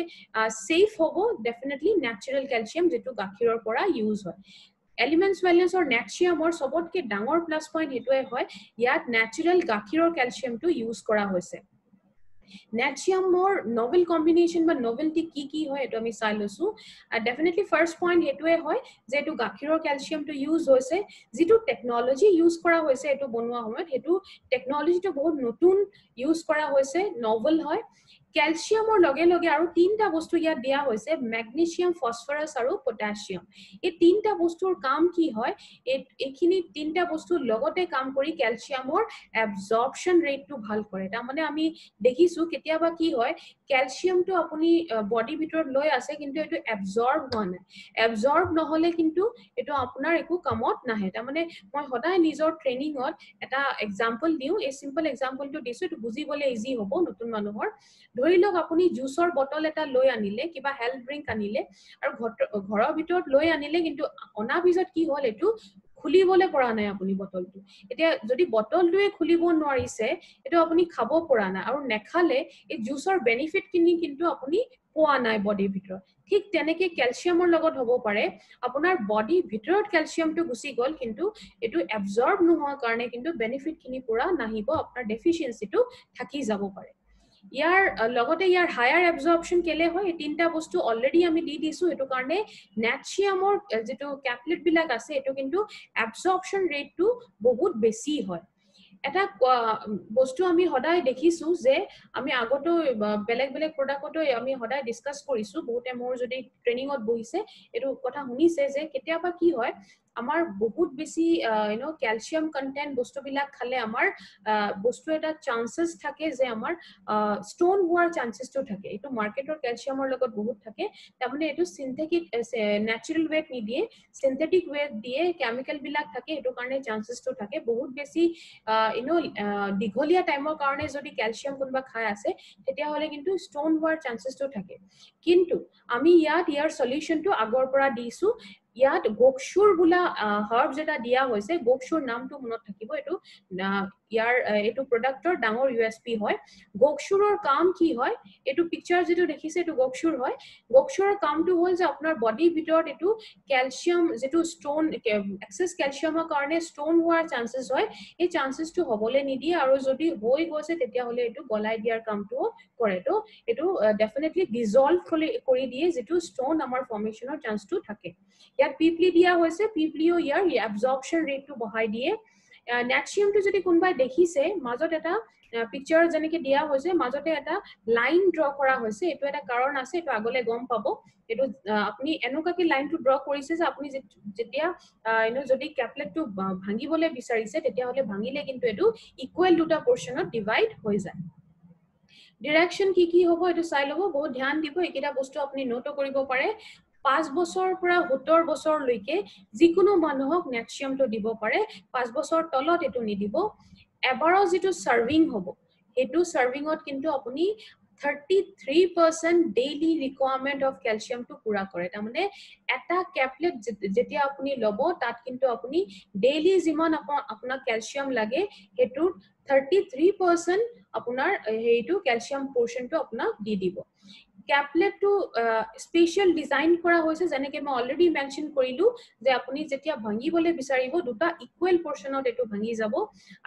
সেফ হ'ব ডেফিনেটলি ন্যাচাৰাল ক্যালসিয়াম যেটো গাখীৰৰ পৰা ইউজ হয় এলিমেন্টছ ৱেলনেছৰ নেক্সিয়ামৰ সবতকে ডাঙৰ প্লাছ পইণ্ট এটোৱে হয় ইয়াত নেচাৰেল গাখীৰৰ ক্যালসিয়ামটো ইউজ কৰা হৈছে নেক্সিয়ামৰ নভেল কম্বিনেশন বা নভেলটি কি হয় এটো আমি চাই লৈছো ডেফিনেটলি ফাৰ্স্ট পইণ্ট এটোৱে হয় যে এটো গাখীৰৰ ক্যালসিয়ামটো ইউজ হৈছে যেটো টেকনলজি ইউজ কৰা হৈছে এটো বনোৱা সময়ত হেতু টেকনলজিটো বহুত নতুন ইউজ কৰা হৈছে নভেল হয় ক্যালসিয়ামৰ লগে লগে আৰু তিনটা বস্তু ইয়াত দিয়া হৈছে ম্যাগনেসিয়াম ফসফৰাস আৰু পটাসিয়াম এই তিনটা বস্তুৰ কাম কি হয় এইখিনি তিনটা বস্তুৰ লগতে কাম কৰি ক্যালসিয়ামৰ এবজৰ্পচন ৰেটটো ভাল কৰে তাৰ মানে আমি দেখিছো কেতিয়াবা কি হয় ক্যালসিয়ামটো আপুনি বডি ভিতৰত লৈ আছে কিন্তু এটো এবজৰ্ব হোৱা নাই এবজৰ্ব নহলে কিন্তু এটো আপোনাৰ একো কামত নাহে তাৰ মানে মই সদায় নিজৰ ট্ৰেনিংত এটা এক্সাম্পল দিও এই সিম্পল এক্সাম্পলটো দিছো এটো বুজিবলৈ ইজি হ'ব নতুন মানুহৰ ধৰি লওক আপুনি জুসৰ বটল এটা লৈ আনিলে কিবা হেল্থ ড্ৰিংক আনিলে আৰু ঘৰৰ ভিতৰত লৈ আনিলে কিন্তু অনা পিছত কি হ'ল এটো খুলিবলৈ পৰা নাই আপুনি বটলটো এতিয়া যদি বটলটোৱে খুলিব নোৱাৰিছে এটো আপুনি খাব পৰা নাই আৰু নেখালে এই জুসৰ বেনিফিট কিনি কিন্তু আপুনি পোৱা নাই বডিৰ ভিতৰত ঠিক তেনেকে ক্যালসিয়ামৰ লগত হ'ব পাৰে আপোনাৰ বডি ভিতৰত ক্যালসিয়ামটো গুচি গল কিন্তু এটো এবজৰ্ব নোহোৱাৰ কাৰণে কিন্তু বেনিফিট কিনি পুৰা নাহিব আপোনাৰ ডেফিচিয়েন্সিটো থাকি যাব পাৰে ইয়াৰ লগতে ইয়াৰ হায়াৰ এবজৰ্পচন কেলে হয় এই তিনটা বস্তু অলৰেডি আমি দি দিছো এটো কাৰণে নেক্সিয়ামৰ যেটো ক্যাপলেট বিলাক আছে এটো কিন্তু এবজৰ্পচন ৰেটটো বহুত বেছি হয় এটা বস্তু আমি সদায় দেখিছো যে আমি আগতো বেলেগ বেলেগ প্ৰডাক্টটো আমি সদায় ডিসকাস কৰিছো বহুতে মোৰ যদি ট্ৰেনিংত বহিছে এটো কথা শুনিছে যে কেতিয়াবা কি হয় আমাৰ বহুত বেছি ক্যালসিয়াম কন্টেন্ট বস্তুবিলাক খালে আমাৰ বস্তু এটা চান্সেস থাকে যে আমাৰ ষ্টোন হোৱাৰ চান্সেসটো থাকে এটো মাৰ্কেটৰ ক্যালসিয়ামৰ লগত বহুত থাকে তাৰমানে এটো সিনথেটিক ন্যাচাৰাল ৱেট নিদিয়ে সিনথেটিক ৱেট দিয়ে কেমিক্যাল বিলাক থাকে এটো কাৰণে চান্সেসটো থাকে বহুত বেছি দীঘলীয়া টাইমৰ কাৰণে যদি ক্যালসিয়াম কোনবা খাই আছে তেতিয়া হলে কিন্তু ষ্টোন হোৱাৰ চান্সেসটো থাকে কিন্তু আমি ইয়াৰ সলিউশনটো আগৰ পৰা দিছো ইয়াত গোকশুৰ বুলা হাৰ্বস এটা দিয়া হৈছে গোকশুৰ নামটো মনত থাকিব এটো ইয়াৰ এটো প্ৰডাক্টৰ ডাঙৰ ইউএসপি হয় গোকশুৰৰ কাম কি হয় এটো পিকচাৰ যেটো দেখিছে এটো গোকশুৰ হয় গোকশুৰৰ কামটো হ'ল যে আপোনাৰ বডিৰ ভিতৰত এটো ক্যালসিয়াম যেটো ষ্টোন এক্সেস ক্যালসিয়ামৰ কাৰণে ষ্টোন হোৱাৰ চান্সেস হয় এই চান্সেসটো হবলে নিদিয়ে আৰু যদি হৈ গৈছে তেতিয়া হলে এটো গলাই দিয়াৰ কামটো কৰে তো এটো ডেফিনেটলি ডিজলভ কৰি দিয়ে যেটো ষ্টোন আমাৰ ফৰ্মেশনৰ চান্সটো থাকে ইয়াত পিপলি দিয়া হৈছে পিপলিও ইয়াৰ এবজৰ্পচন ৰেটটো বঢ়াই দিয়ে নেক্সিয়ামটো যদি কোনবাই দেখিছে মাজত এটা পিকচাৰ যেনেকে দিয়া হৈছে মাজতে এটা লাইন ড্ৰ কৰা হৈছে এটো এটা কাৰণ আছে এটো আগলে গম পাব এটো আপুনি এনেকুৱাকে লাইনটো ড্ৰ কৰিছে যে আপুনি যেতিয়া যদি ক্যাপলেটটো ভাঙিবলৈ বিচাৰিছে তেতিয়া হলে ভাঙিলে কিন্তু এটো ইকুৱেল দুটা পোৰশনত ডিভাইড হৈ যায় ডিৰেকশন কি হ'ব এটো চাই লব বহুত ধ্যান দিব একিটা বস্তু আপুনি নোট কৰিব পাৰে 5 বছৰ পৰা 70 বছৰ লৈকে যিকোনো মানুহক নেক্সিয়ামটো দিব পাৰে 5 বছৰ তলত এটো নিদিব এবাৰৰ যেটো সাৰ্ভিং হ'ব এটো সাৰ্ভিংত কিন্তু আপুনি 33% ডেইলি ৰিকোয়াৰমেন্ট অফ ক্যালসিয়ামটো পুৰা কৰে তাৰ মানে এটা ক্যাপলেট যেতিয়া আপুনি লব তাত কিন্তু আপুনি ডেইলি যিমান আপোনাক ক্যালসিয়াম লাগে হেতু 33% আপোনাৰ হেইটো ক্যালসিয়াম পোৰশনটো আপোনাক দি দিব ক্যাপলেটটো স্পেশাল ডিজাইন কৰা হৈছে যেনেকৈ মই অলৰেডি মেনশন কৰিলো যে আপুনি যেতিয়া ভাঙিবলৈ বিচাৰিব দুটা ইকুৱেল পোৰশনত এটো ভাঙি যাব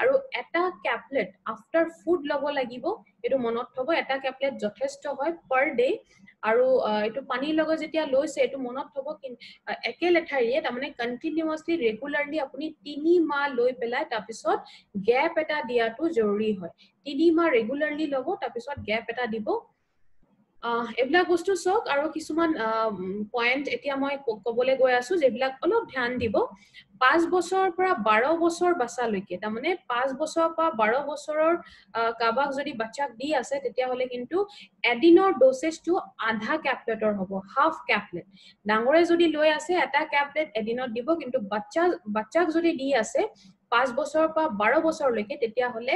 আৰু এটা ক্যাপলেট আফটাৰ ফুড লব লাগিব এটো মনত থব এটা ক্যাপলেট যথেষ্ট হয় পাৰ ডে আৰু এটো পানীৰ লগত যেতিয়া লৈছে এটো মনত থব একে লেঠাৰিয়ে তাৰ মানে কন্টিনিউয়াসলি ৰেগুলাৰলি আপুনি 3 মাহ লৈ পেলাই তাৰ পিছত গ্যাপ এটা দিয়াটো জৰুৰী হয় 3 মাহ ৰেগুলাৰলি লব তাৰ পিছত গ্যাপ এটা দিব এবিলাক বস্তু সক আৰু কিছুমান পয়েন্ট এতিয়া মই কবলে গৈ আছো যেবিলাক অলপ ধ্যান দিব 5 বছৰৰ পৰা 12 বছৰ বাছালৈকে তাৰ মানে 5 বছৰৰ পৰা 12 বছৰৰ কাবাক যদি বাচ্চাক দি আছে তেতিয়া হলে কিন্তু এডিনৰ ডোসেজটো আধা ক্যাপলেটৰ হ'ব হাফ ক্যাপলেট ডাঙৰে যদি লৈ আছে এটা ক্যাপলেট এডিনত দিব কিন্তু বাচ্চাক যদি দি আছে 5 বছৰৰ পৰা 12 বছৰলৈকে তেতিয়া হলে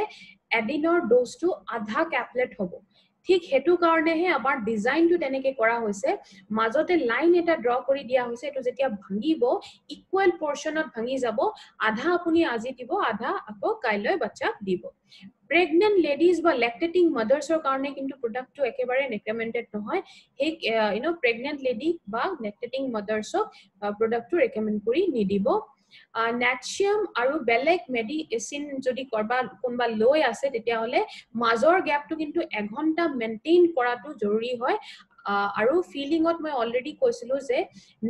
এডিনৰ ডোজটো আধা ক্যাপলেট হ'ব ঠিক হেতু কাৰণেহে আমাৰ ডিজাইনটো তেনেকে কৰা হৈছে মাজতে লাইন এটা ড্ৰ কৰি দিয়া হৈছে এটো যেতিয়া ভাঙিব ইকুৱেল পৰ্চনত ভাঙি যাব আধা আপুনি আজি দিব আধা আকৌ কাইলৈ বাচ্চাক দিব pregnant ladies বা lactating mothers or karone kintu product to ekebare recommended নহয় hey pregnant lady বা lactating mothers product to recommend kori nidibo natrium aru belek medicine jodi korba konba loi ase tetia hole major gap to kintu 1 ঘন্টা maintain কৰাটো জৰুৰী হয় আৰু ফিলিংত মই already কৈছিলো যে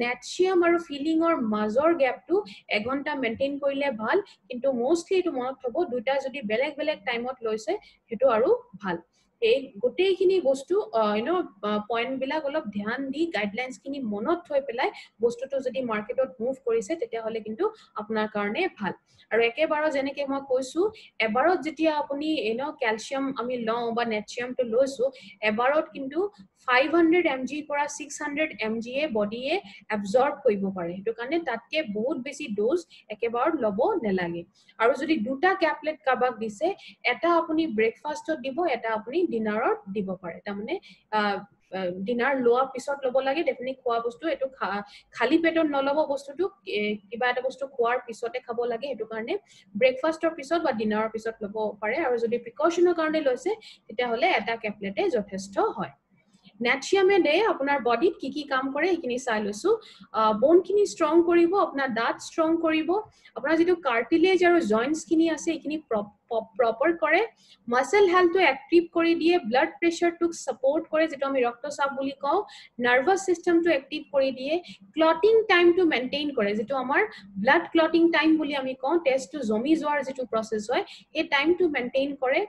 নেটচিয়াম আৰু ফিলিংৰ মাজৰ গ্যাপটো 1 ঘন্টা মেইনটেইন কৰিলে ভাল কিন্তু মোস্টলি এটো মনত থব দুটা যদি বেলেগ বেলেগ টাইমত লৈছে হেতু আৰু ভাল এই গোটেইখিনি বস্তু পয়েন্ট বিলাক অলপ ধ্যান দি গাইডলাইনস খিনি মনত থৈ পেলাই বস্তুটো যদি মাৰ্কেটত মুভ কৰিছে তেতিয়া হলে কিন্তু আপোনাৰ কাৰণে ভাল আৰু একেবাৰে যেনেকে মই কৈছো এবাৰত যেতিয়া আপুনি ক্যালসিয়াম আমি লওঁ বা নেটচিয়ামটো লৈছো এবাৰত কিন্তু 500 mg পৰা 600 mg এ বডিয়ে এবজৰ্ব কৰিব পাৰে হেতু কাৰণে তাতকে বহুত বেছি ডোজ একেবাৰত লব নেলাগে আৰু যদি দুটা ক্যাপলেট কাবাক দিছে এটা আপুনি ব্ৰেকফাষ্টত দিব এটা আপুনি ডিনাৰত দিব পাৰে তাৰমানে ডিনাৰ লোৱা পিছত লব লাগে ডেফিনেটলি খোৱা বস্তু এটো খালি পেটত নলব বস্তুটো কিবা এটা বস্তু খোৱাৰ পিছতে খাব লাগে হেতু কাৰণে ব্ৰেকফাষ্টৰ পিছত বা ডিনাৰৰ পিছত লব পাৰে আৰু যদি প্ৰিকশনৰ কাৰণে লৈছে তেতিয়া হলে এটা ক্যাপলেটে যথেষ্ট হয় Natrium দে আপোনাৰ বডিত কি কাম কৰে এখিনি চাই লৈছো বোন খিনি ষ্ট্ৰং কৰিব আপোনাৰ দাঁত ষ্ট্ৰং কৰিব আপোনাৰ যেটো কাৰ্টিলেজ আৰু জয়েন্টস খিনি আছে এখিনি প্ৰপাৰ কৰে মাসল হেলথটো এক্টিভ কৰি দিয়ে ব্লাড প্ৰেছাৰটো সাপোৰ্ট কৰে যেটো আমি ৰক্তচাপ বুলি কওঁ নাৰ্ভাছ সিস্টেমটো এক্টিভ কৰি দিয়ে ক্লটিং টাইমটো মেইনটেইন কৰে যেটো আমাৰ ব্লাড ক্লটিং টাইম বুলি আমি কওঁ টেষ্টটো জমি যোৱাৰ যেটো প্ৰসেস হয় এই টাইমটো মেইনটেইন কৰে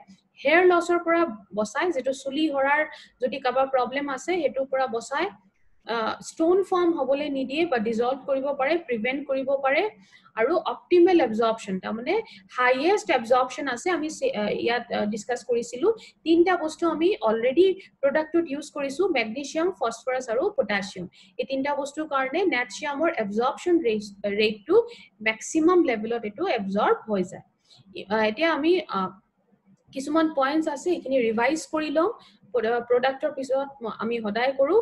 হেয়াৰ লছৰ পৰা বচাই যেটো চুলি হৰাৰ যদি কাবা প্ৰবলেম আছে হেতুৰ পৰা বচাই ষ্টোন ফৰ্ম হবলে নিদিয়ে বা ডিজলভ কৰিব পাৰে প্ৰিভেন্ট কৰিব পাৰে আৰু অপটিমাল এবজৰ্পচন তাৰমানে হাইয়েষ্ট এবজৰ্পচন আছে আমি ইয়াত ডিসকাস কৰিছিলো তিনটা বস্তু আমি অলৰেডি প্ৰডাক্টত ইউজ কৰিছো মেগনেছিয়াম ফসফৰাছ আৰু পটাছিয়াম এই তিনটা বস্তুৰ কাৰণে নেটচিয়ামৰ এবজৰ্পচন ৰেটটো ম্যাক্সিমাম লেভেলত এটো এবজৰ্ব হৈ যায় এতিয়া আমি কিছুমান পয়েন্টস আছে এখিনি ৰিভাইজ কৰি লম প্ৰডাক্টৰ পিছত আমি হদাই কৰো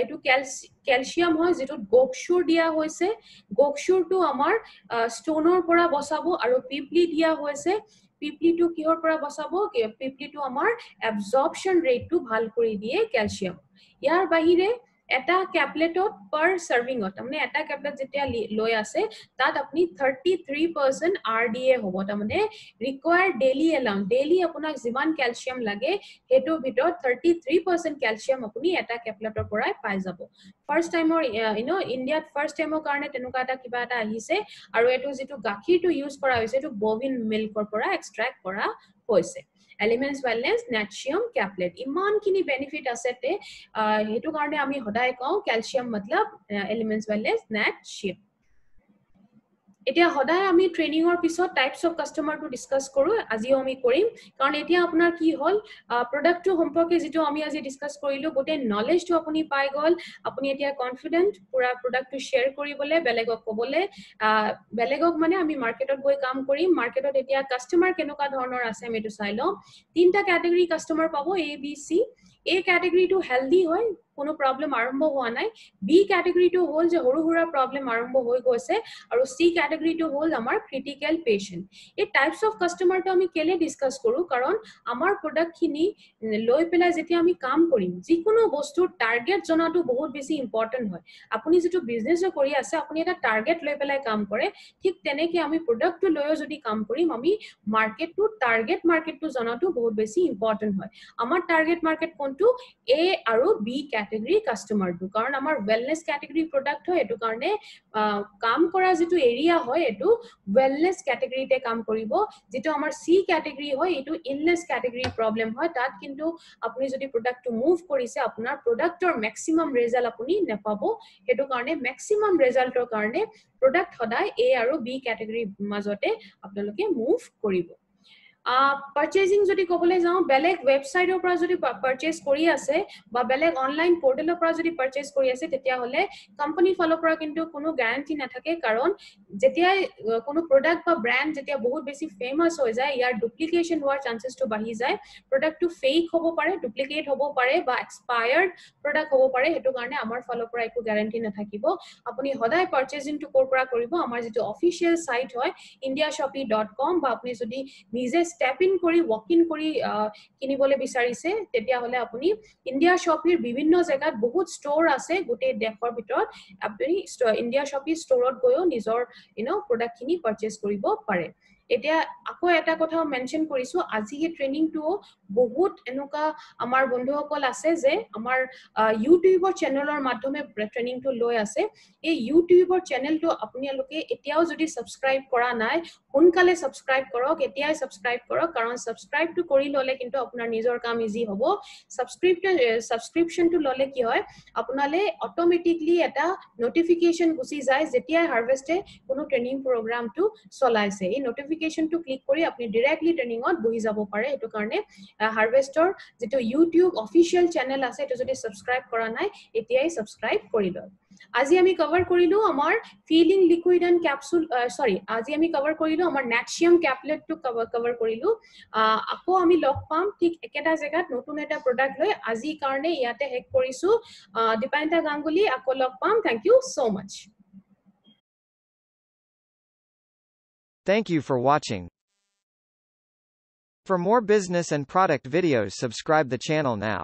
এটো ক্যালসিয়াম হয় যেটো গোকশুৰ দিয়া হৈছে গোকশুৰটো আমাৰ ষ্টোনৰ পৰা বচাব আৰু পিপলি দিয়া হৈছে পিপলিটো কিহৰ পৰা বচাব পিপলিটো আমাৰ এবজৰ্পচন ৰেটটো ভাল কৰি দিয়ে ক্যালসিয়াম ইয়াৰ বাহিৰে এটা ক্যাপলেটত পাৰ সাৰ্ভিংত মানে এটা ক্যাপলেট যেতিয়া লৈ আছে তাত আপুনি 33% RDA হ'ব তাৰমানে ৰিকোয়াৰ্ড ডেইলি এলাউন্স ডেইলি আপোনাক যিমান ক্যালসিয়াম লাগে হেতু ভিতৰত 33% ক্যালসিয়াম আপুনি এটা ক্যাপলেটৰ পৰাই পাই যাব ফাৰ্স্ট টাইমৰ ইন্ডিয়াত ফাৰ্স্ট টাইমৰ কাৰণে তেনুকা এটা কিবা এটা আহিছে আৰু এটো যেটো গাখীৰটো ইউজ কৰা হৈছে এটো বভিন মিল্কৰ পৰা এক্সট্ৰাক্ট কৰা হৈছে Elements Wellness Natrium Caplet ইমান কিনি বেনিফিট আছে তে হেতু কাৰণে আমি হদাই কওঁ ক্যালসিয়াম মতলব Elements Wellness Natrium এতিয়া হদাই আমি ট্ৰেনিংৰ পিছত টাইপস অফ কাস্টমাৰটো ডিসকাস কৰো আজিও আমি কৰিম কাৰণ এতিয়া আপোনাৰ কি হল প্ৰডাক্টটো সম্পৰ্কে যেটো আমি আজি ডিসকাস কৰিলো গোটে নলেজটো আপুনি পাই গল আপুনি এতিয়া কনফিডেন্ট পুৰা প্ৰডাক্টটো শেয়াৰ কৰিবলে বেলেগক কবলে বেলেগক মানে আমি মাৰ্কেটত গৈ কাম কৰিম মাৰ্কেটত এতিয়া কাস্টমাৰ কেনেকুৱা ধৰণৰ আছে আমি এটো চাই লওঁ তিনটা ক্যাটাগৰী কাস্টমাৰ পাবো A B C A ক্যাটাগৰীটো হেলদি হয় কোনো প্ৰবলেম আৰম্ভ হোৱা নাই B ক্যাটাগৰীটো হল যে হৰু হুৰা প্ৰবলেম আৰম্ভ হৈ গৈছে আৰু C ক্যাটাগৰীটো হল আমাৰ ক্ৰিটিক্যাল পেশেন্ট এই টাইপস অফ কাস্টমাৰটো আমি কেলে ডিসকাস কৰো কাৰণ আমাৰ প্ৰডাক্ট খিনি লৈ পেলাই যেতিয়া আমি কাম কৰিম যিকোনো বস্তুৰ টাৰ্গেট জনাটো বহুত বেছি ইম্পৰ্টেন্ট হয় আপুনি যেটো বিজনেস কৰি আছে আপুনি এটা টাৰ্গেট লৈ পেলাই কাম কৰে ঠিক তেনেকে আমি প্ৰডাক্টটো লৈও যদি কাম কৰিম আমি মাৰ্কেটটো টাৰ্গেট মাৰ্কেটটো জনাটো বহুত বেছি ইম্পৰ্টেন্ট হয় আমাৰ টাৰ্গেট মাৰ্কেট কোনটো A আৰু B ক্যাটাগৰী কাস্টমাৰটো কাৰণ আমাৰ ওয়েলনেস ক্যাটাগৰী প্ৰডাক্ট হয় এটো কাৰণে কাম কৰা যেটো এৰিয়া হয় এটো ওয়েলনেস ক্যাটাগৰীতে কাম কৰিব যেটো আমাৰ C ক্যাটাগৰী হয় এটো ইলনেস ক্যাটাগৰী প্ৰবলেম হয় তাত কিন্তু আপুনি যদি প্ৰডাক্টটো মুভ কৰিছে আপোনাৰ প্ৰডাক্টৰ ম্যাক্সিমাম ৰিজাল্ট আপুনি নেপাব হেতু কাৰণে ম্যাক্সিমাম ৰিজাল্টৰ কাৰণে প্ৰডাক্ট হদাই A আৰু B ক্যাটাগৰী মাজতে আপোনালোকে মুভ কৰিব পাৰ্চেজিং যদি ক'বলৈ যাওঁ বেলেগ ৱেবছাইটৰ পৰা যদি পাৰ্চেজ কৰি আছে বা বেলেগ অনলাইন পৰ্টেলৰ পৰা যদি পাৰ্চেজ কৰি আছে তেতিয়াহ'লে কোম্পানীৰ ফালৰ পৰা কিন্তু কোনো গ্যাৰান্টি নাথাকে কাৰণ যেতিয়াই কোনো প্ৰডাক্ট বা ব্ৰেণ্ড যেতিয়া বহুত বেছি ফেমাছ হৈ যায় ইয়াৰ ডুপ্লিকেশ্যন হোৱাৰ চান্সেছটো বাঢ়ি যায় প্ৰডাক্টটো ফেক হ'ব পাৰে ডুপ্লিকেট হ'ব পাৰে বা এক্সপায়াৰ্ড প্ৰডাক্ট হ'ব পাৰে সেইটো কাৰণে আমাৰ ফালৰ পৰা একো গ্যাৰান্টি নাথাকিব আপুনি সদায় পাৰ্চেজিংটো ক'ৰ পৰা কৰিব আমাৰ যিটো অফিচিয়েল সাইট হয় indiashopee.com বা আপুনি যদি নিজে ষ্টেপ ইন কৰি ৱাক ইন কৰি কিনিবলৈ বিচাৰিছে তেতিয়াহ'লে আপুনি ইণ্ডিয়া শ্বপিৰ বিভিন্ন জেগাত বহুত ষ্ট'ৰ আছে গোটেই দেশৰ ভিতৰত আপুনি ইণ্ডিয়া শ্বপি ষ্ট'ৰত গৈও নিজৰ প্ৰডাক্টখিনি পাৰ্চেজ কৰিব পাৰে এতিয়া আকৌ এটা কথা মেনশ্যন কৰিছো আজি এই ট্ৰেইনিংটো বহুত এনেকুৱা আমাৰ বন্ধুসকল আছে যে আমাৰ ইউটিউবৰ চেনেলৰ মাধ্যমে ট্ৰেইনিংটো লৈ আছে এই ইউটিউবৰ চেনেলটো আপোনালোকে এতিয়াও যদি সাবস্ক্ৰাইব কৰা নাই সোনকালে সাবস্ক্ৰাইব কৰক এতিয়াই সাবস্ক্ৰাইব কৰক কাৰণ সাবস্ক্ৰাইবটো কৰি ললে কিন্তু আপোনাৰ নিজৰ কাম ইজি হ'ব সাবস্ক্ৰিপচনটো ললে কি হয় আপোনালে অটোমেটিকলি এটা নোটিফিকেশন গুচি যায় যেতিয়া হাৰভেষ্টে কোনো ট্ৰেইনিং প্ৰগ্ৰামটো চলাইছে এই নোটিফিকেশনটো ক্লিক কৰি আপুনি ডাইৰেক্টলি ট্ৰেইনিংত বহি যাব পাৰে এটো কাৰণে হাৰভেষ্টৰ যেটো ইউটিউব অফিচিয়েল চেনেল আছে এটো যদি সাবস্ক্ৰাইব কৰা নাই এতিয়াই সাবস্ক্ৰাইব কৰি লওক আজি আমি কভাৰ কৰিলো আমাৰ ফিলিং লিকুইড এন্ড ক্যাপসুল আজি আমি কভাৰ কৰিলো আমাৰ ন্যাচিয়াম ক্যাপলেটটো কভাৰ কৰিলো আকৌ আমি লগ পাম ঠিক একেটা জায়গাত নতুন এটা প্ৰডাক্ট লৈ আজি কাৰণে ইয়াতে হেক কৰিছো দীপায়ন্তা গাঙ্গুলী আকৌ লগ পাম thank you so much Thank you for watching. For more business and product videos subscribe the channel now.